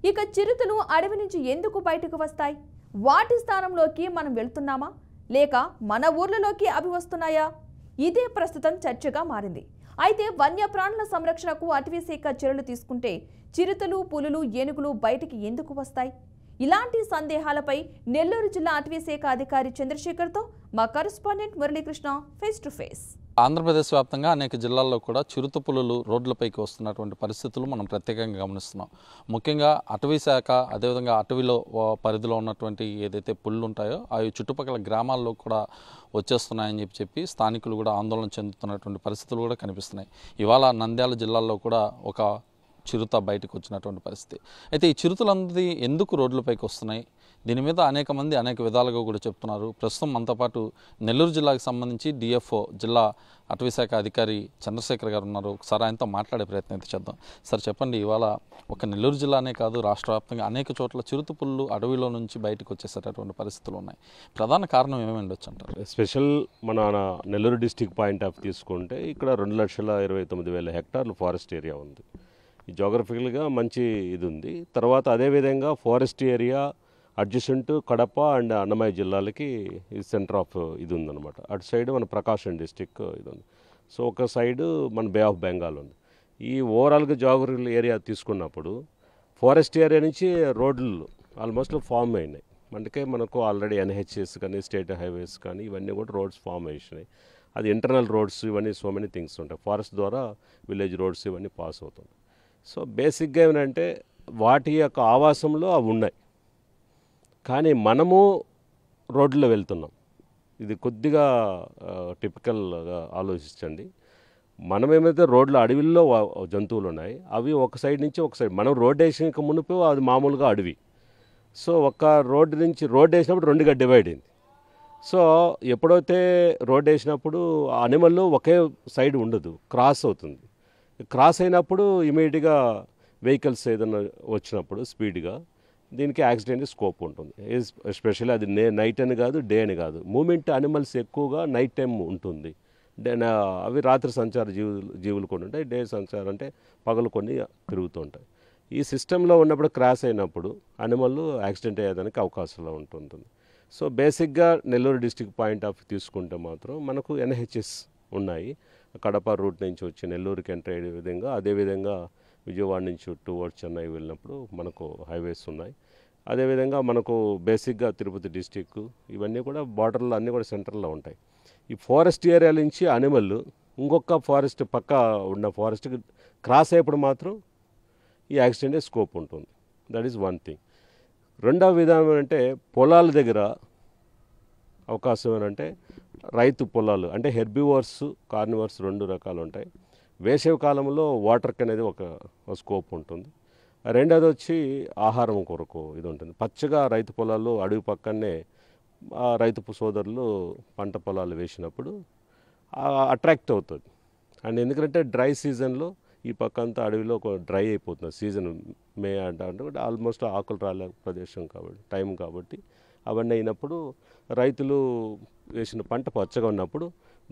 ఇక చిరుతలు అడవి నుంచి ఎందుకు బయటకు వస్తాయి? వాటి స్థానంలోకి మనం వెళ్తున్నామా లేక మన ఊర్లలోకి అవి వస్తున్నాయా? ఇదే ప్రస్తుతం చర్చగా మారింది. అయితే వన్యప్రాణుల సంరక్షణకు అటవీ శాఖ చర్యలు తీసుకుంటే చిరుతలు, పులులు, ఏనుగులు బయటికి ఎందుకు వస్తాయి? ఇలాంటి సందేహాలపై నెల్లూరు జిల్లా అటవీ శాఖ అధికారి చంద్రశేఖర్తో మా correspondent Muralikrishna face to face. Andhra Pradesh వ్యాప్తంగా అనేక జిల్లాల్లో కూడా చిరుత పులులు రోడ్లపైకి వస్తున్నటువంటి పరిస్థితులు మనం ప్రత్యేకంగా గమనిస్తున్నాం. ముఖ్యంగా అటవీ శాఖ అదేవిధంగా అటవీలో పరిధిలో ఉన్నటువంటి ఏదైతే పుళ్ళు ఉంటాయో అవి చుట్టుపక్కల గ్రామాల్లో కూడా వచ్చేస్తున్నాయని చెప్పి స్థానికులు కూడా ఆందోళన చెందుతున్నటువంటి పరిస్థితులు కూడా కనిపిస్తున్నాయి. ఇవాళ నంద్యాల జిల్లాలో కూడా ఒక చిరుత బయటకు వచ్చినటువంటి పరిస్థితి. అయితే ఈ చిరుతలందరి ఎందుకు రోడ్లపైకి వస్తున్నాయి? దీని మీద అనేక మంది అనేక విధాలుగా కూడా చెప్తున్నారు. ప్రస్తుతం మనతో పాటు నెల్లూరు జిల్లాకు సంబంధించి డిఎఫ్ఓ జిల్లా అటవీ శాఖ అధికారి చంద్రశేఖర్ గారు ఉన్నారు. ఒకసారి ఆయనతో మాట్లాడే ప్రయత్నం అయితే చేద్దాం. సార్ చెప్పండి, ఇవాళ ఒక నెల్లూరు జిల్లానే కాదు రాష్ట్ర వ్యాప్తంగా అనేక చోట్ల చిరుత పుళ్ళు అడవిలో నుంచి బయటకు వచ్చేసేటటువంటి పరిస్థితులు ఉన్నాయి. ప్రధాన కారణం ఏమేమి ఉండొచ్చు అంటారు? స్పెషల్ మన నెల్లూరు డిస్టిక్ పాయింట్ ఆఫ్ తీసుకుంటే ఇక్కడ 2,29,000 హెక్టార్లు ఫారెస్ట్ ఏరియా ఉంది. ఈ జోగ్రఫికల్గా మంచి ఇది ఉంది. తర్వాత అదేవిధంగా forest area adjacent Kadapa and Annamayya జిల్లాలకి ఇది సెంటర్ ఆఫ్ ఇది ఉందన్నమాట. అటు సైడ్ మన ప్రకాశం డిస్టిక్ ఇది ఉంది. సో ఒక సైడు మన బే ఆఫ్ బెంగాల్ ఉంది. ఈ ఓవరాల్గా జోగ్రఫికల్ ఏరియా తీసుకున్నప్పుడు ఫారెస్ట్ ఏరియా నుంచి రోడ్లు ఆల్మోస్ట్ ఫామ్ అయినాయి. అందుకే మనకు ఆల్రెడీ ఎన్హెచ్ఎస్ కానీ స్టేట్ హైవేస్ కానీ ఇవన్నీ కూడా రోడ్స్ ఫామ్ అయినాయి. అది ఇంటర్నల్ రోడ్స్ ఇవన్నీ సో మెనీ థింగ్స్ ఉంటాయి. ఫారెస్ట్ ద్వారా విలేజ్ రోడ్స్ ఇవన్నీ పాస్ అవుతుంది. సో బేసిక్గా ఏమంటే వాటి యొక్క ఆవాసంలో అవి ఉన్నాయి, కానీ మనము రోడ్లో వెళ్తున్నాం. ఇది కొద్దిగా టిపికల్గా ఆలోచించండి. మనం ఏమైతే రోడ్ల అడవిల్లో జంతువులు ఉన్నాయి అవి ఒక సైడ్ నుంచి ఒక సైడ్, మనం రోడ్ వేసిన మునుపు అది మామూలుగా అడవి. సో ఒక రోడ్డు నుంచి రోడ్ వేసినప్పుడు రెండుగా డివైడ్ అయింది. సో ఎప్పుడైతే రోడ్ వేసినప్పుడు అనిమల్ ఒకే సైడ్ ఉండదు, క్రాస్ అవుతుంది. క్రాస్ అయినప్పుడు ఇమీడియట్గా వెహికల్స్ ఏదైనా వచ్చినప్పుడు స్పీడ్గా దీనికి యాక్సిడెంట్ స్కోప్ ఉంటుంది. ఎస్పెషల్లీ అది నైట్ అని కాదు, డే అని కాదు. మూమెంట్ అనిమల్స్ ఎక్కువగా నైట్ టైం ఉంటుంది. అవి రాత్రి సంచార జీవులు కొన్ని ఉంటాయి, డే సంచారం అంటే పగలు కొన్ని తిరుగుతూ ఉంటాయి. ఈ సిస్టంలో ఉన్నప్పుడు క్రాస్ అయినప్పుడు అనిమల్ యాక్సిడెంట్ అయ్యేదానికి అవకాశాలు ఉంటుంది. సో బేసిక్గా నెల్లూరు డిస్టిక్ పాయింట్ ఆఫ్ తీసుకుంటే మాత్రం మనకు ఎన్హెచ్ఎస్ ఉన్నాయి. కడప రూట్ నుంచి వచ్చి నెల్లూరుకి ఎంటర్ అయ్యే విధంగా, అదేవిధంగా విజయవాడ నుంచి టువర్డ్స్ చెన్నై వెళ్ళినప్పుడు మనకు హైవేస్ ఉన్నాయి. అదేవిధంగా మనకు బేసిక్గా తిరుపతి డిస్టిక్ ఇవన్నీ కూడా బార్డర్లో అన్నీ కూడా సెంటర్లో ఉంటాయి. ఈ ఫారెస్ట్ ఏరియా నుంచి అనిమల్ ఇంకొక ఫారెస్ట్ పక్క ఉన్న ఫారెస్ట్కి క్రాస్ అయ్యేప్పుడు మాత్రం ఈ యాక్సిడెంట్ స్కోప్ ఉంటుంది. That is one thing. రెండవ విధానం అంటే పొలాల దగ్గర అవకాశం ఏంటంటే రైతు పొలాలు అంటే హెర్బివర్స్, కార్నివర్స్ రెండు రకాలు ఉంటాయి. వేసవి కాలంలో వాటర్కి అనేది ఒక స్కోప్ ఉంటుంది. రెండోది వచ్చి ఆహారం కొరకు ఇది ఉంటుంది. పచ్చగా రైతు పొలాలు అడవి పక్కనే రైతు సోదరులు పంట పొలాలు వేసినప్పుడు అట్రాక్ట్ అవుతుంది. అండ్ ఎందుకంటే డ్రై సీజన్లో ఈ పక్క అంతా అడవిలో డ్రై అయిపోతుంది. సీజన్ మే అంటే ఆల్మోస్ట్ ఆకులు రాలే ప్రదేశం కాబట్టి టైం కాబట్టి అవన్నీ అయినప్పుడు రైతులు వేసిన పంట పచ్చగా ఉన్నప్పుడు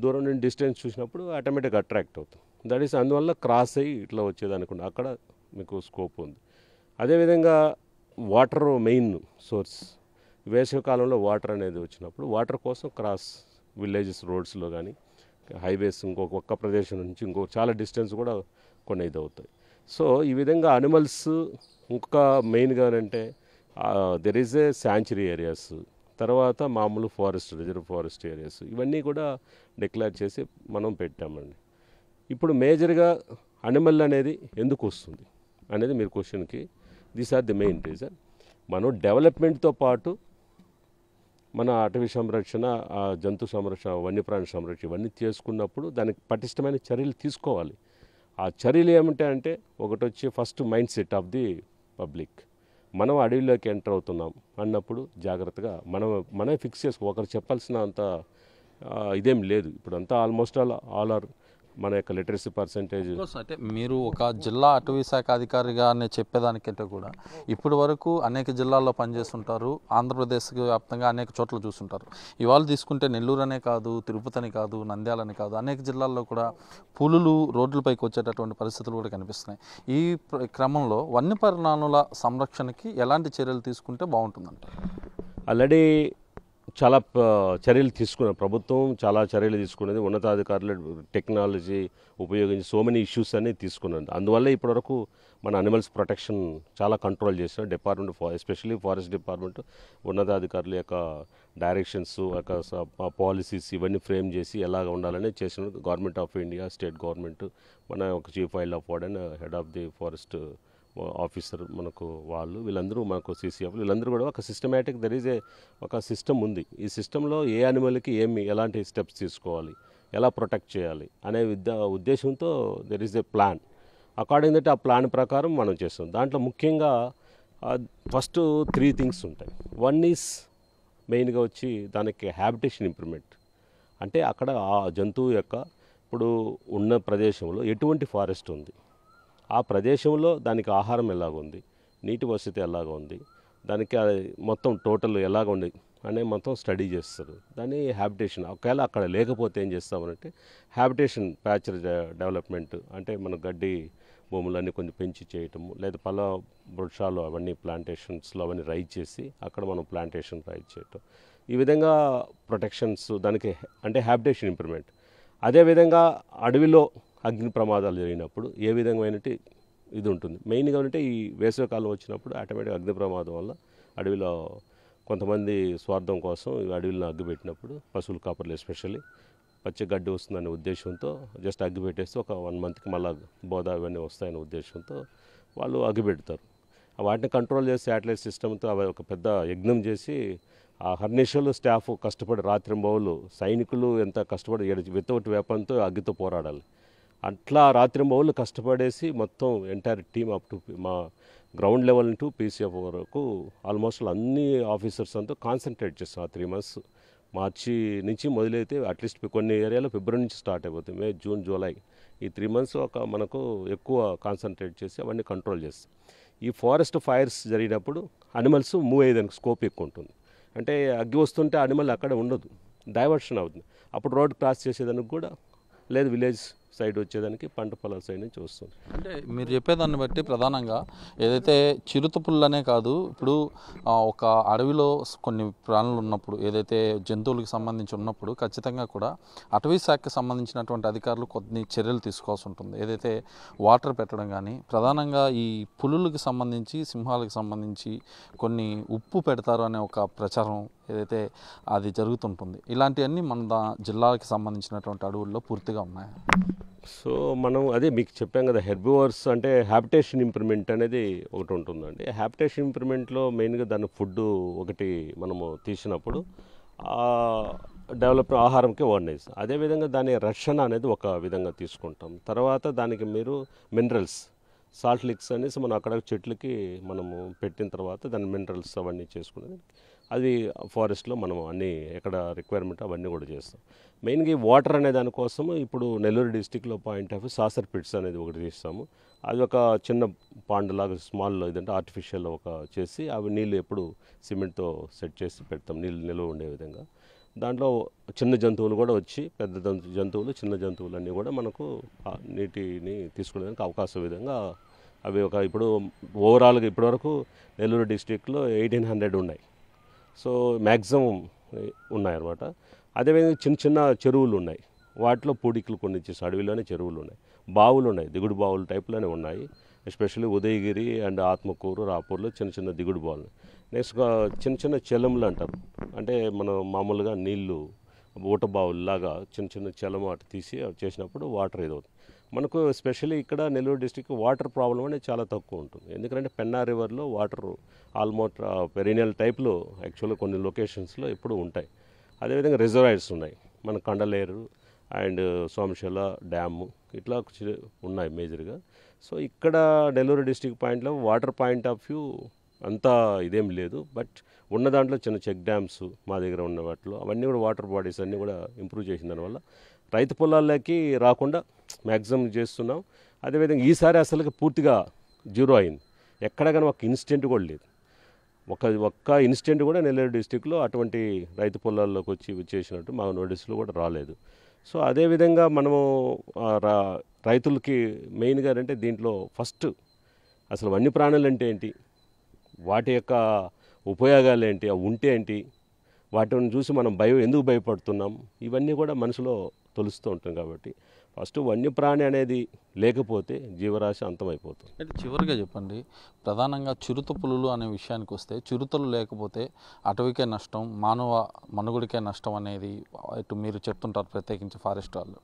దూరం నుండి డిస్టెన్స్ చూసినప్పుడు ఆటోమేటిక్గా అట్రాక్ట్ అవుతుంది. దట్ ఈస్ అందువల్ల క్రాస్ అయ్యి ఇట్లా వచ్చేదనుకోండి, అక్కడ మీకు స్కోప్ ఉంది. అదేవిధంగా వాటర్ మెయిన్ సోర్స్. వేసవి కాలంలో వాటర్ అనేది వచ్చినప్పుడు వాటర్ కోసం క్రాస్ విలేజెస్ రోడ్స్లో కానీ హైవేస్ ఒక్క ప్రదేశం నుంచి ఇంకో చాలా డిస్టెన్స్ కూడా కొన్ని ఇది అవుతాయి. సో ఈ విధంగా అనిమల్స్ ఇంకొక మెయిన్గా అంటే there is a sanctuary areas, తర్వాత మామూలు ఫారెస్ట్ రిజర్వ్ ఫారెస్ట్ ఏరియాస్ ఇవన్నీ కూడా డిక్లేర్ చేసి మనం పెట్టామండి. ఇప్పుడు మేజర్గా అనిమల్ అనేది ఎందుకు వస్తుంది అనేది మీరు క్వశ్చన్కి these are the main reason. మనం డెవలప్మెంట్తో పాటు మన అటవీ సంరక్షణ, జంతు సంరక్షణ, వన్యప్రాణి సంరక్షణ ఇవన్నీ చేసుకున్నప్పుడు దానికి పటిష్టమైన చర్యలు తీసుకోవాలి. ఆ చర్యలు ఏమిటంటే ఒకటి వచ్చి first mind set of the public. మనం అడవిలోకి ఎంటర్ అవుతున్నాం అన్నప్పుడు జాగ్రత్తగా మనమే ఫిక్స్ చేసుకో, ఒకరు చెప్పాల్సిన అంత ఇదేం లేదు. ఇప్పుడు అంతా ఆల్మోస్ట్ ఆల్ ఆర్ మన యొక్క లిటరసీ పర్సంటేజ్. అంటే మీరు ఒక జిల్లా అటవీ శాఖ అధికారిగా చెప్పేదానికంటే కూడా ఇప్పటి వరకు అనేక జిల్లాల్లో పనిచేస్తుంటారు, ఆంధ్రప్రదేశ్ వ్యాప్తంగా అనేక చోట్ల చూస్తుంటారు. ఇవాళ తీసుకుంటే నెల్లూరు అనే కాదు, తిరుపతి అని కాదు, నంద్యాలని కాదు, అనేక జిల్లాల్లో కూడా పులులు రోడ్లపైకి వచ్చేటటువంటి పరిస్థితులు కూడా కనిపిస్తున్నాయి. ఈ క్రమంలో వన్యప్రాణుల సంరక్షణకి ఎలాంటి చర్యలు తీసుకుంటే బాగుంటుందంట? ఆల్రెడీ చాలా చర్యలు తీసుకున్నారు ప్రభుత్వం, చాలా చర్యలు తీసుకున్నది. ఉన్నతాధికారులు టెక్నాలజీ ఉపయోగించి సో మెనీ ఇష్యూస్ అన్ని తీసుకున్నది. అందువల్ల ఇప్పటివరకు మన అనిమల్స్ ప్రొటెక్షన్ చాలా కంట్రోల్ చేసిన డిపార్ట్మెంట్, ఎస్పెషల్లీ ఫారెస్ట్ డిపార్ట్మెంట్ ఉన్నతాధికారుల యొక్క డైరెక్షన్స్, పాలసీస్ ఇవన్నీ ఫ్రేమ్ చేసి ఎలాగ ఉండాలని చేసిన government of India, state government, మన ఒక chief wild life warden, head of the forest officer, మనకు వీళ్ళందరూ మనకు సీసీఎఫ్, వీళ్ళందరూ కూడా ఒక సిస్టమేటిక్ ఒక సిస్టమ్ ఉంది. ఈ సిస్టంలో ఏ యానిమల్కి ఎలాంటి స్టెప్స్ తీసుకోవాలి, ఎలా ప్రొటెక్ట్ చేయాలి అనే ఉద్దేశంతో there is a plan. According that ఆ ప్లాన్ ప్రకారం మనం చేస్తాం. దాంట్లో ముఖ్యంగా ఫస్ట్ 3 థింగ్స్ ఉంటాయి. వన్ ఈజ్ మెయిన్గా వచ్చి దానికి హ్యాబిటేషన్ ఇంప్రూవ్మెంట్. అంటే అక్కడ ఆ జంతువు యొక్క ఇప్పుడు ఉన్న ప్రదేశంలో ఎటువంటి ఫారెస్ట్ ఉంది, ఆ ప్రదేశంలో దానికి ఆహారం ఎలాగుంది, నీటి వసతి ఎలాగ ఉంది, దానికి మొత్తం టోటల్ ఎలాగ ఉంది అనే మొత్తం స్టడీ చేస్తారు. దాన్ని హ్యాబిటేషన్. ఒకవేళ అక్కడ లేకపోతే ఏం చేస్తామనంటే హ్యాబిటేషన్ ప్యాచర్ డెవలప్మెంట్, అంటే మన గడ్డి భూములన్నీ కొంచెం పెంచి చేయటము, లేదా పలా వృక్షాలు అవన్నీ ప్లాంటేషన్స్లో అవన్నీ రైజ్ చేసి అక్కడ మనం ప్లాంటేషన్ రైజ్ చేయటం. ఈ విధంగా ప్రొటెక్షన్స్ దానికి అంటే హ్యాబిటేషన్ ఇంప్రూవ్మెంట్. అదేవిధంగా అడవిలో అగ్ని ప్రమాదాలు జరిగినప్పుడు ఏ విధమైన ఇది ఉంటుంది. మెయిన్గా అంటే ఈ వేసవికాలం వచ్చినప్పుడు ఆటోమేటిక్గా అగ్ని ప్రమాదం వల్ల అడవిలో కొంతమంది స్వార్థం కోసం అడవిలో అగ్గిపెట్టినప్పుడు పశువుల కాపర్లు ఎస్పెషల్లీ పచ్చి గడ్డి వస్తుందనే ఉద్దేశంతో జస్ట్ అగ్గిపెట్టేస్తే ఒక 1 మంత్కి మళ్ళీ బోధ ఇవన్నీ వస్తాయనే ఉద్దేశంతో వాళ్ళు అగ్గిపెడతారు. వాటిని కంట్రోల్ చేసి శాటిలైట్ సిస్టమ్తో అవి ఒక పెద్ద యజ్ఞం చేసి ఆ హర్నిషలు స్టాఫ్ కష్టపడి రాత్రింబవళ్ళు, సైనికులు ఎంత కష్టపడి వితౌట్ వెపన్తో అగ్గితో పోరాడాలి. అట్లా రాత్రింబవళ్ళు కష్టపడేసి మొత్తం ఎంటైర్ టీమ్ అప్ టు మా గ్రౌండ్ లెవెల్ టు పీసీఎఫ్ వరకు ఆల్మోస్ట్ అన్ని ఆఫీసర్స్ అంతా కాన్సన్ట్రేట్ చేస్తాం. ఆ 3 months మార్చి నుంచి మొదలైతే అట్లీస్ట్ కొన్ని ఏరియాలో ఫిబ్రవరి నుంచి స్టార్ట్ అయిపోతుంది. మే, జూన్, జూలై ఈ 3 months మనకు ఎక్కువ కాన్సన్ట్రేట్ చేసి అవన్నీ కంట్రోల్ చేస్తాం. ఈ ఫారెస్ట్ ఫైర్స్ జరిగినప్పుడు అనిమల్స్ మూవ్ అయ్యేదానికి స్కోప్ ఎక్కువ ఉంటుంది. అంటే అగ్గి వస్తుంటే అనిమల్ అక్కడ ఉండదు, డైవర్షన్ అవుతుంది. అప్పుడు రోడ్ క్రాస్ చేసేదానికి కూడా లేదు, విలేజ్ సైడ్ వచ్చేదానికి పంట పొలాల సైడ్ నుంచి వస్తుంది. అంటే మీరు చెప్పేదాన్ని బట్టి ప్రధానంగా ఏదైతే చిరుతపుల్లనే కాదు, ఇప్పుడు ఒక అడవిలో కొన్ని ప్రాణులు ఉన్నప్పుడు, ఏదైతే జంతువులకు సంబంధించి ఉన్నప్పుడు ఖచ్చితంగా కూడా అటవీ శాఖకి సంబంధించినటువంటి అధికారులు కొన్ని చర్యలు తీసుకోవాల్సి ఉంటుంది. ఏదైతే వాటర్ పెట్టడం కానీ, ప్రధానంగా ఈ పులులకు సంబంధించి, సింహాలకు సంబంధించి కొన్ని ఉప్పు పెడతారు అనే ఒక ప్రచారం ఏదైతే అది జరుగుతుంటుంది. ఇలాంటివన్నీ మన జిల్లాకి సంబంధించినటువంటి అడవుల్లో పూర్తిగా ఉన్నాయి. సో మనం అదే మీకు చెప్పాం కదా, హెర్బివోర్స్ అంటే హ్యాబిటేషన్ ఇంప్రూవ్మెంట్ అనేది ఒకటి ఉంటుందండి. హ్యాబిటేషన్ ఇంప్రూవ్మెంట్లో మెయిన్గా దాని ఫుడ్ ఒకటి మనము తీసినప్పుడు డెవలప్ ఆహారంకే వర్నైజ్, అదేవిధంగా దాని రక్షణ అనేది ఒక విధంగా తీసుకుంటాం. తర్వాత దానికి మీరు మినరల్స్, సాల్ట్ లిక్స్ అనేసి మనం అక్కడ చెట్లకి మనము పెట్టిన తర్వాత దాని మినరల్స్ అవన్నీ చేసుకునేది అది ఫారెస్ట్లో మనం అన్నీ ఎక్కడ రిక్వైర్మెంట్ అవన్నీ కూడా చేస్తాం. మెయిన్గా వాటర్ అనే దానికోసం ఇప్పుడు నెల్లూరు డిస్టిక్లో పాయింట్ ఆఫ్ సాసర్ పిట్స్ అనేది ఒకటి తీస్తాము. అది ఒక చిన్న పాండ్ లాగా స్మాల్ ఇదంటే ఆర్టిఫిషియల్ చేసి అవి నీళ్ళు ఎప్పుడు సిమెంట్తో సెట్ చేసి పెడతాం, నీళ్ళు నిల్వ ఉండే విధంగా. దాంట్లో చిన్న జంతువులు కూడా వచ్చి, పెద్ద జంతువులు, చిన్న జంతువులు అన్నీ కూడా మనకు నీటిని తీసుకునేదానికి అవకాశం విధంగా అవి ఇప్పుడు ఓవరాల్గా ఇప్పటివరకు నెల్లూరు డిస్టిక్లో 1800 ఉన్నాయి. సో మ్యాక్సిమం ఉన్నాయన్నమాట. అదేవిధంగా చిన్న చిన్న చెరువులు ఉన్నాయి, వాటిలో పూడికలు కొన్ని ఇచ్చేసి అడవిలోనే చెరువులు ఉన్నాయి, బావులు ఉన్నాయి, దిగుడు బావులు టైప్లోనే ఉన్నాయి. ఎస్పెషల్లీ ఉదయగిరి అండ్ ఆత్మకూరు, రాపూర్లో చిన్న చిన్న దిగుడు బావులు. నెక్స్ట్ చిన్న చిన్న చెలములు అంటారు, అంటే మనం మామూలుగా నీళ్లు ఊట బావుల్లాగా చిన్న చిన్న చెలము అటు తీసి చేసినప్పుడు వాటర్ ఇది అవుతుంది. మనకు ఎస్పెషల్లీ ఇక్కడ నెల్లూరు డిస్టిక్ వాటర్ ప్రాబ్లం అనేది చాలా తక్కువ ఉంటుంది. ఎందుకంటే పెన్నా రివర్లో వాటర్ ఆల్మోస్ట్ పెరీనియల్ టైప్లో యాక్చువల్గా కొన్ని లొకేషన్స్లో ఎప్పుడు ఉంటాయి. అదేవిధంగా రిజర్వాయర్స్ ఉన్నాయి, మన కండలేరు అండ్ సోమశిల డ్యాము ఇట్లా ఉన్నాయి మేజర్గా. సో ఇక్కడ నెల్లూరు డిస్టిక్ పాయింట్లో వాటర్ పాయింట్ ఆఫ్ వ్యూ అంతా ఇదేం లేదు, బట్ ఉన్న దాంట్లో చిన్న చెక్ డ్యామ్స్ మా దగ్గర ఉన్న వాటిలో అవన్నీ కూడా వాటర్ బాడీస్ అన్నీ కూడా ఇంప్రూవ్ చేసిన దానివల్ల రైతు పొలాల్లోకి రాకుండా మ్యాక్సిమం చేస్తున్నాం. అదేవిధంగా ఈసారి అసలు పూర్తిగా జీరో అయింది. ఎక్కడ కానీ ఒక ఇన్సిడెంట్ కూడా లేదు. ఒక్క ఇన్సిడెంట్ కూడా నెల్లూరు డిస్టిక్లో అటువంటి రైతు పొలాల్లోకి వచ్చి చేసినట్టు మా నోటీసులు కూడా రాలేదు. సో అదేవిధంగా మనము రైతులకి మెయిన్గా అంటే దీంట్లో ఫస్ట్ అసలు వన్యప్రాణులు అంటే ఏంటి, వాటి యొక్క ఉపయోగాలు ఏంటి, అవి ఉంటే ఏంటి, వాటిని చూసి మనం ఎందుకు భయపడుతున్నాం, ఇవన్నీ కూడా మనసులో తొలుస్తూ ఉంటాం. కాబట్టి ఫస్ట్ వన్యప్రాణి అనేది లేకపోతే జీవరాశి అంతమైపోతుంది. అంటే చివరిగా చెప్పండి, ప్రధానంగా చిరుత పులులు అనే విషయానికి వస్తే చిరుతలు లేకపోతే అటవీకే నష్టం, మానవ మనుగడికే నష్టం అనేది ఇటు మీరు చెప్తుంటారు, ప్రత్యేకించి ఫారెస్ట్ వాళ్ళు.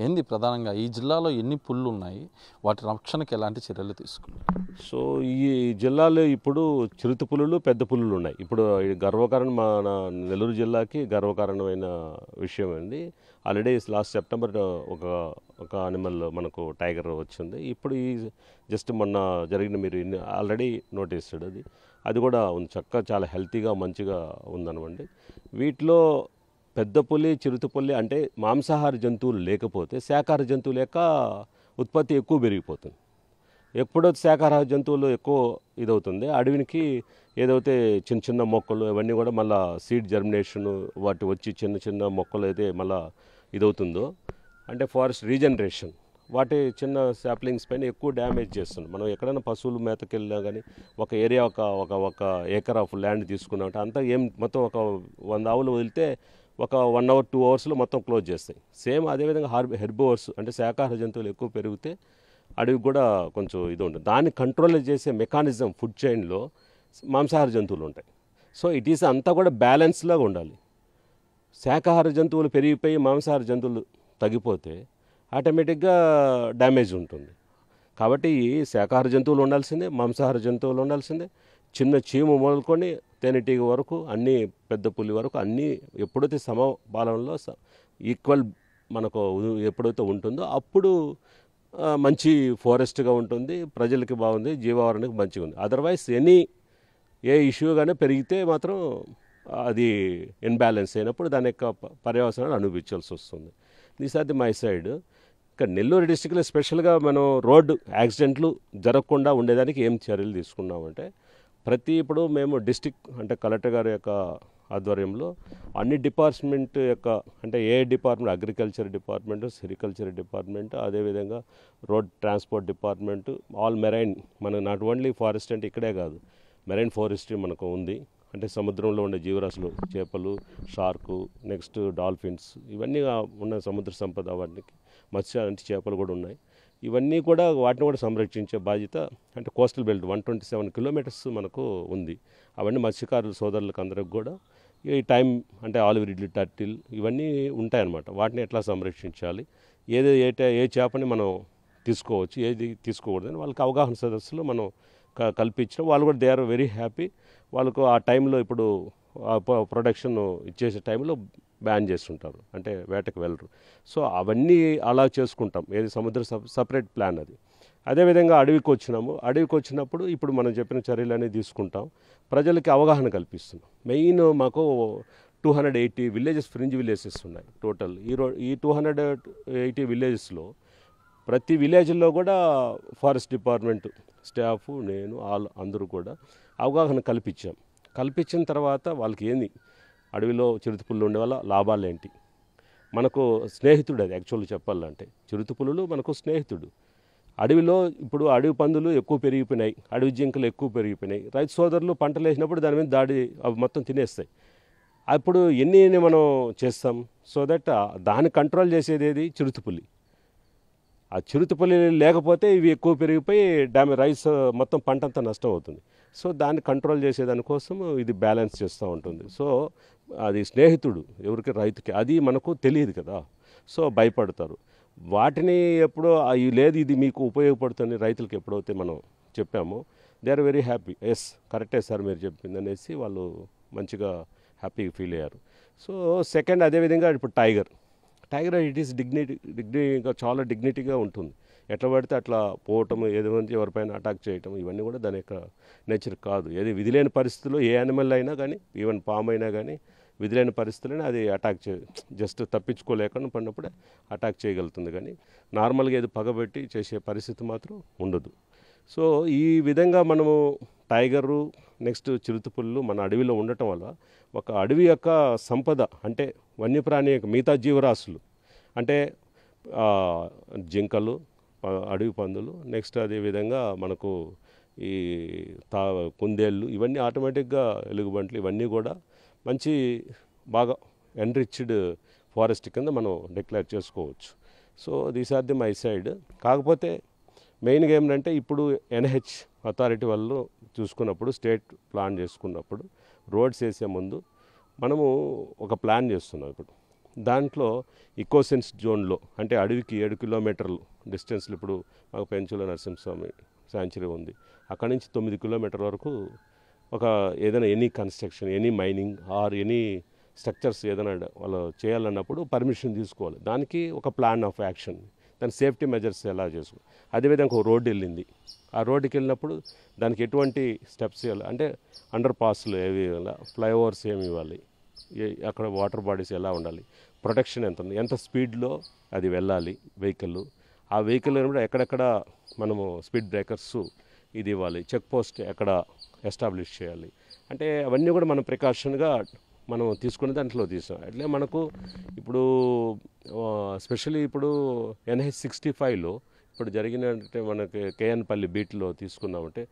ఏంది ప్రధానంగా ఈ జిల్లాలో ఎన్ని పుళ్ళు ఉన్నాయి, వాటి రక్షణకి ఎలాంటి చర్యలు తీసుకున్నారు? సో ఈ జిల్లాలో ఇప్పుడు చిరుత పులులు, పెద్ద పులులు ఉన్నాయి. ఇప్పుడు గర్వకారణం మన నెల్లూరు జిల్లాకి గర్వకారణమైన విషయం అండి. ఆల్రెడీ లాస్ట్ సెప్టెంబర్ ఒక అనిమల్ మనకు టైగర్ వచ్చింది. ఇప్పుడు ఈ జస్ట్ మొన్న జరిగిన మీరు ఆల్రెడీ నోటీస్ అది కూడా ఉంది, చక్కగా చాలా హెల్తీగా మంచిగా ఉందనమండి. వీటిలో పెద్ద పులి, చిరుత పులి అంటే మాంసాహార జంతువులు లేకపోతే శాకాహార జంతువుల యొక్క ఉత్పత్తి ఎక్కువ పెరిగిపోతుంది. ఎప్పుడైతే శాకాహార జంతువులు ఎక్కువ ఇదవుతుంది, అడవికి ఏదైతే చిన్న చిన్న మొక్కలు ఇవన్నీ కూడా మళ్ళీ సీడ్ జర్మినేషన్ వాటి వచ్చి చిన్న చిన్న మొక్కలు అయితే మళ్ళీ ఇదవుతుందో అంటే ఫారెస్ట్ రీజనరేషన్, వాటి చిన్న శాప్లింగ్స్ పైన ఎక్కువ డ్యామేజ్ చేస్తుంది. మనం ఎక్కడైనా పశువులు మేతకి వెళ్ళినా కానీ ఒక ఏరియా ఒక ఏకర్ ఆఫ్ ల్యాండ్ తీసుకున్నామంటే అంతా మొత్తం ఒక 100 ఆవులు వదిలితే ఒక 1 hour 2 hours మొత్తం క్లోజ్ చేస్తాయి. సేమ్ అదేవిధంగా హెర్బివోర్స్ అంటే శాకాహార జంతువులు ఎక్కువ పెరిగితే అడవికి కూడా కొంచెం ఇది ఉంటుంది. దాన్ని కంట్రోల్ చేసే మెకానిజం ఫుడ్ చైన్లో మాంసాహార జంతువులు ఉంటాయి. సో ఇట్ ఈస్ అంతా కూడా బ్యాలెన్స్లాగా ఉండాలి. శాకాహార జంతువులు పెరిగిపోయి మాంసాహార జంతువులు తగ్గిపోతే ఆటోమేటిక్గా డ్యామేజ్ ఉంటుంది. కాబట్టి శాకాహార జంతువులు ఉండాల్సిందే, మాంసాహార జంతువులు ఉండాల్సిందే. చిన్న చీము మొదలుకొని తేనెటీగ వరకు అన్నీ, పెద్ద పులి వరకు అన్నీ ఎప్పుడైతే సమపాలనలో ఈక్వల్ మనకు ఎప్పుడైతే ఉంటుందో అప్పుడు మంచి ఫారెస్ట్గా ఉంటుంది, ప్రజలకి బాగుంది, జీవావరణకి మంచిగా ఉంది. అదర్వైజ్ ఏ ఇష్యూ కానీ పెరిగితే మాత్రం అది ఇన్బ్యాలెన్స్ అయినప్పుడు దాని యొక్క పర్యవసనాలు అనుభవించాల్సి వస్తుంది. This are the my side. ఇక్కడ నెల్లూరు డిస్టిక్లో స్పెషల్గా మనం రోడ్డు యాక్సిడెంట్లు జరగకుండా ఉండేదానికి ఏం చర్యలు తీసుకున్నామంటే ఇప్పుడు మేము డిస్టిక్ అంటే కలెక్టర్ గారి యొక్క ఆధ్వర్యంలో అన్ని డిపార్ట్మెంట్ యొక్క అంటే ఏ department, agriculture department, sericulture department, అదేవిధంగా road transport department, all marine, మనకు నాట్ ఓన్లీ ఫారెస్ట్ అంటే ఇక్కడే కాదు, మెరైన్ ఫారెస్ట్రీ మనకు ఉంది. అంటే సముద్రంలో ఉండే జీవరాశులు, చేపలు, షార్కు, నెక్స్ట్ డాల్ఫిన్స్, ఇవన్నీ ఉన్న సముద్ర సంపద, వాటికి మత్స్య అంటే చేపలు కూడా ఉన్నాయి. ఇవన్నీ కూడా వాటిని కూడా సంరక్షించే బాధ్యత అంటే కోస్టల్ బెల్ట్ 127 kilometers మనకు ఉంది. అవన్నీ మత్స్యకారుల సోదరులకు అందరికి కూడా ఈ టైం అంటే ఆలివ్ రిడ్లీ, టర్టిల్ ఇవన్నీ ఉంటాయన్నమాట. వాటిని ఎట్లా సంరక్షించాలి, ఏ చేపని మనం తీసుకోవచ్చు, ఏది తీసుకోకూడదని వాళ్ళకి అవగాహన సదస్సులో మనం కల్పించడం. వాళ్ళు కూడా దే ఆర్ వెరీ హ్యాపీ. వాళ్ళకు ఆ టైంలో ఇప్పుడు ప్రొడక్షన్ ఇచ్చేసే టైంలో బ్యాన్ చేస్తుంటారు, అంటే వేటకు వెళ్ళరు. సో అవన్నీ అలా చేసుకుంటాం. ఏది సముద్ర సపరేట్ ప్లాన్ అది. అదేవిధంగా అడవికి వచ్చినప్పుడు ఇప్పుడు మనం చెప్పిన చర్యలు అనేది తీసుకుంటాం, ప్రజలకి అవగాహన కల్పిస్తున్నాం. మెయిన్ మాకు 280 విలేజెస్, ఫ్రింజ్ విలేజెస్ ఉన్నాయి టోటల్. ఈ 280 విలేజెస్లో ప్రతి విలేజ్లో కూడా ఫారెస్ట్ డిపార్ట్మెంట్ స్టాఫ్, నేను అందరూ కూడా అవగాహన కల్పించిన తర్వాత వాళ్ళకి ఏంది అడవిలో చిరుతపుల్లు ఉండే వల్ల లాభాలు ఏంటి, మనకు స్నేహితుడు అది యాక్చువల్గా చెప్పాలంటే చిరుతపులులు మనకు స్నేహితుడు. అడవిలో ఇప్పుడు అడవి పందులు ఎక్కువ పెరిగిపోయినాయి, అడవి జింకలు ఎక్కువ పెరిగిపోయినాయి. రైతు సోదరులు పంటలు వేసినప్పుడు దాని మీద దాడి అవి మొత్తం తినేస్తాయి. అప్పుడు ఎన్ని మనం చేస్తాం? సో దట్ దాన్ని కంట్రోల్ చేసేది ఏది? చిరుతపులి. ఆ చిరుతపులి లేకపోతే ఇవి ఎక్కువ పెరిగిపోయి రైస్ మొత్తం పంట అంతా నష్టం అవుతుంది. సో దాన్ని కంట్రోల్ చేసేదానికోసం ఇది బ్యాలెన్స్ చేస్తూ ఉంటుంది. సో అది స్నేహితుడు ఎవరికి, రైతుకి. అది మనకు తెలియదు కదా, సో భయపడతారు. వాటిని ఎప్పుడో లేదు ఇది మీకు ఉపయోగపడుతుంది రైతులకు ఎప్పుడైతే మనం చెప్పామో they are very happy. Yes కరెక్టే సార్ మీరు చెప్పింది అనేసి వాళ్ళు మంచిగా హ్యాపీగా ఫీల్ అయ్యారు. సో సెకండ్ అదేవిధంగా ఇప్పుడు టైగర్ ఇట్ ఈస్ డిగ్నిటీగా, చాలా డిగ్నిటీగా ఉంటుంది. ఎట్లా పడితే అట్లా పోవటం, ఏదంటే ఎవరిపైన అటాక్ చేయటం, ఇవన్నీ కూడా దాని యొక్క నేచర్ కాదు. ఏది విధి లేని పరిస్థితుల్లో ఏ యానిమల్ అయినా కానీ, ఈవెన్ పాము అయినా కానీ విధులైన పరిస్థితులని అది అటాక్ జస్ట్ తప్పించుకోలేకుండా పడినప్పుడే అటాక్ చేయగలుగుతుంది, కానీ నార్మల్గా ఏది పగబెట్టి చేసే పరిస్థితి మాత్రం ఉండదు. సో ఈ విధంగా మనము టైగరు నెక్స్ట్ చిరుతపుళ్ళు మన అడవిలో ఉండటం వల్ల ఒక అడవి యొక్క సంపద అంటే వన్యప్రాణి యొక్క మిగతా జీవరాశులు అంటే జింకలు, అడవి పందులు, నెక్స్ట్ అదేవిధంగా మనకు ఈ కుందేళ్ళు, ఇవన్నీ ఆటోమేటిక్గా ఎలుగుబంట్లు, ఇవన్నీ కూడా మంచి బాగా ఎన్రిచ్డ్ ఫారెస్ట్ కింద మనం డిక్లేర్ చేసుకోవచ్చు. So these are the my side. కాకపోతే మెయిన్గా ఏమిటంటే ఇప్పుడు ఎన్హెచ్ అథారిటీ వాళ్ళు చూసుకున్నప్పుడు, స్టేట్ ప్లాన్ చేసుకున్నప్పుడు రోడ్స్ వేసే ముందు మనము ఒక ప్లాన్ చేస్తున్నాం. ఇప్పుడు దాంట్లో ఇకోసెన్స్ జోన్లో అంటే అడవికి 7 కిలోమీటర్లు డిస్టెన్స్లో ఇప్పుడు మాకు పెంచుల నరసింహస్వామి శాంచురీ ఉంది, అక్కడి నుంచి 9 కిలోమీటర్ వరకు ఒక ఏదైనా any construction, any mining or any structures ఏదైనా వాళ్ళు చేయాలన్నప్పుడు పర్మిషన్ తీసుకోవాలి. దానికి ఒక ప్లాన్ ఆఫ్ యాక్షన్, దాని సేఫ్టీ మెజర్స్ ఎలా చేసుకోవాలి. అదేవిధంగా ఒక రోడ్డు వెళ్ళింది, ఆ రోడ్డుకి వెళ్ళినప్పుడు దానికి ఎటువంటి స్టెప్స్ ఇవ్వాలి అంటే అండర్ పాస్లు ఏవి ఇవ్వాలి, ఫ్లైఓవర్స్ ఏమి ఇవ్వాలి, అక్కడ వాటర్ బాడీస్ ఎలా ఉండాలి, ప్రొటెక్షన్ ఎంత ఉంది, ఎంత స్పీడ్లో అది వెళ్ళాలి వెహికల్, ఆ వెహికల్ కూడా ఎక్కడెక్కడ మనము స్పీడ్ బ్రేకర్స్ ఇది ఇవ్వాలి, చెక్ పోస్ట్ ఎక్కడ ఎస్టాబ్లిష్ చేయాలి, అంటే అవన్నీ కూడా మనం ప్రికాషన్గా మనం తీసుకునే దాంట్లో తీసాం. అట్లే మనకు ఇప్పుడు స్పెషల్లీ ఇప్పుడు NH 65లో ఇప్పుడు జరిగినట్టే మనకి కేఎన్పల్లి బీట్లో తీసుకున్నామంటే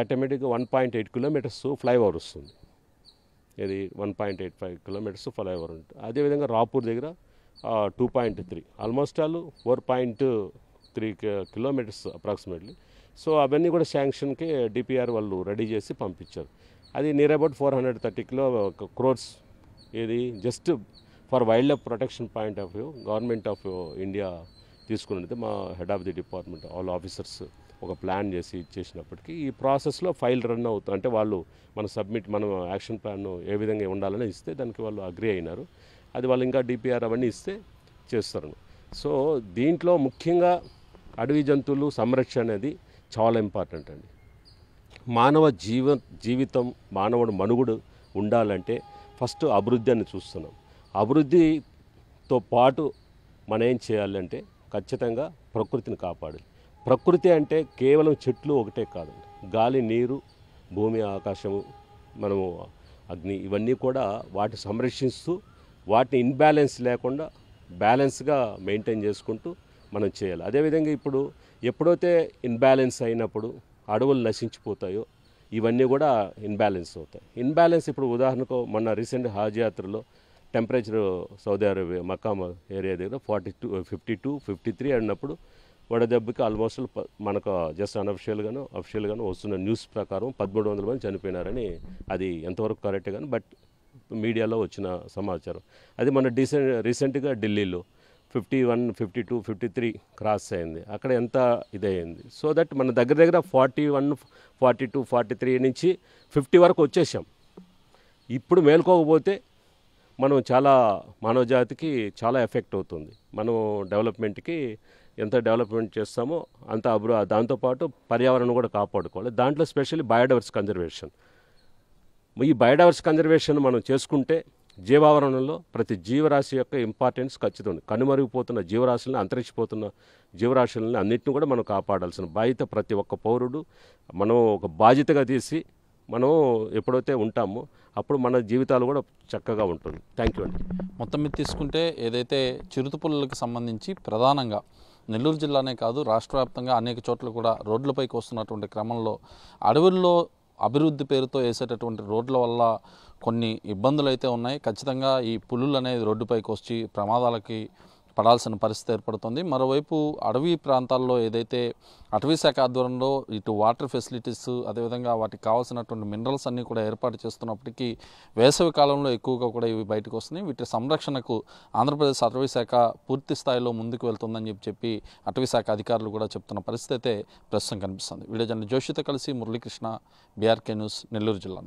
ఆటోమేటిక్గా 1.8 కిలోమీటర్స్ ఫ్లైఓవర్ వస్తుంది. ఇది 1.85 కిలోమీటర్స్ ఫ్లైఓవర్ ఉంటుంది. అదేవిధంగా రాపూర్ దగ్గర 2.3 almost all 4.3 kilometres approximately. So అవన్నీ కూడా శాంక్షన్కి DPR వాళ్ళు రెడీ చేసి పంపించారు. అది నియర్ అబౌట్ 430 crores ఇది just for wild life protection point of view government of India తీసుకున్నది. మా head of the department all officers ఒక ప్లాన్ చేసి ఇచ్చేసినప్పటికీ ఈ ప్రాసెస్లో ఫైల్ రన్ అవుతుంది. అంటే వాళ్ళు మనం యాక్షన్ ప్లాన్ ఏ విధంగా ఉండాలని ఇస్తే దానికి వాళ్ళు అగ్రి అయినారు. అది వాళ్ళు ఇంకా DPR అవన్నీ ఇస్తే చేస్తారు. సో దీంట్లో ముఖ్యంగా అడవి జంతువులు సంరక్షణ అనేది చాలా ఇంపార్టెంట్ అండి. మానవ జీవితం మానవుడు మనుగడ ఉండాలంటే ఫస్ట్ అభివృద్ధి అని చూస్తున్నాం. అభివృద్ధితో పాటు మనం ఏం చేయాలంటే ఖచ్చితంగా ప్రకృతిని కాపాడాలి. ప్రకృతి అంటే కేవలం చెట్లు ఒకటే కాదండి, గాలి, నీరు, భూమి, ఆకాశము, మనము అగ్ని, ఇవన్నీ కూడా వాటిని సంరక్షిస్తూ వాటిని ఇన్బ్యాలెన్స్ లేకుండా బ్యాలెన్స్గా మెయింటైన్ చేసుకుంటూ మనం చేయాలి. అదేవిధంగా ఇప్పుడు ఎప్పుడైతే ఇన్బ్యాలెన్స్ అయినప్పుడు అడవులు నశించిపోతాయో ఇవన్నీ కూడా ఇన్బ్యాలెన్స్ అవుతాయి. ఇన్బ్యాలెన్స్ ఇప్పుడు ఉదాహరణకు మొన్న రీసెంట్ హాజ్ యాత్రలో టెంపరేచర్ సౌదీ అరేబియా మక్కా ఏరియా దగ్గర 42, 52, 53 అన్నప్పుడు వడదెబ్బకి ఆల్మోస్ట్ మనకు జస్ట్ అఫిషియల్గాను వస్తున్న న్యూస్ ప్రకారం 1300 మంది చనిపోయినారని, అది ఎంతవరకు కరెక్ట్ కానీ బట్ మీడియాలో వచ్చిన సమాచారం. అది మన రీసెంట్గా ఢిల్లీలో 51, 52, 53 క్రాస్ అయింది. అక్కడ ఎంత ఇదయింది. సో దట్ మన దగ్గర 41, 42, 43 నుంచి 50 వరకు వచ్చేసాం. ఇప్పుడు మేల్కోకపోతే మనం చాలా మానవ జాతికి చాలా ఎఫెక్ట్ అవుతుంది. మనం డెవలప్మెంట్కి ఎంత డెవలప్మెంట్ చేస్తామో అంత దాంతోపాటు పర్యావరణం కూడా కాపాడుకోవాలి. దాంట్లో స్పెషల్లీ బయోడైవర్సిటీ కన్జర్వేషన్. ఈ బయోడైవర్సిటీ కన్జర్వేషన్ మనం చేసుకుంటే జీవావరణంలో ప్రతి జీవరాశి యొక్క ఇంపార్టెన్స్ ఖచ్చితంగా కనుమరిగిపోతున్న జీవరాశులను, అంతరించిపోతున్న జీవరాశులని అన్నింటిని కూడా మనం కాపాడాల్సిన బాధ్యత ప్రతి ఒక్క పౌరుడు మనం ఒక బాధ్యతగా తీసి మనం ఎప్పుడైతే ఉంటామో అప్పుడు మన జీవితాలు కూడా చక్కగా ఉంటుంది. థ్యాంక్ యూ అండి. మొత్తం మీద తీసుకుంటే ఏదైతే చిరుతపులులకు సంబంధించి ప్రధానంగా నెల్లూరు జిల్లానే కాదు రాష్ట్ర వ్యాప్తంగా అనేక చోట్ల కూడా రోడ్లపైకి వస్తున్నటువంటి క్రమంలో అడవుల్లో అభివృద్ధి పేరుతో వేసేటటువంటి రోడ్ల వల్ల కొన్ని ఇబ్బందులు అయితే ఉన్నాయి. ఖచ్చితంగా ఈ పులులు అనేది రోడ్డుపైకి వచ్చి ప్రమాదాలకి పడాల్సిన పరిస్థితి ఏర్పడుతుంది. మరోవైపు అడవి ప్రాంతాల్లో ఏదైతే అటవీ శాఖ ఆధ్వర్యంలో ఇటు వాటర్ ఫెసిలిటీస్ అదేవిధంగా వాటికి కావాల్సినటువంటి మినరల్స్ అన్నీ కూడా ఏర్పాటు చేస్తున్నప్పటికీ వేసవి కాలంలో ఎక్కువగా కూడా ఇవి బయటకు వస్తున్నాయి. వీటి సంరక్షణకు ఆంధ్రప్రదేశ్ అటవీ శాఖ పూర్తి స్థాయిలో ముందుకు వెళ్తుందని చెప్పి అటవీ శాఖ అధికారులు కూడా చెప్తున్న పరిస్థితి అయితే ప్రస్తుతం కనిపిస్తుంది. వీడియో జర్నలిస్ట్ జోషితో కలిసి మురళీకృష్ణ, BRK న్యూస్, నెల్లూరు జిల్లా.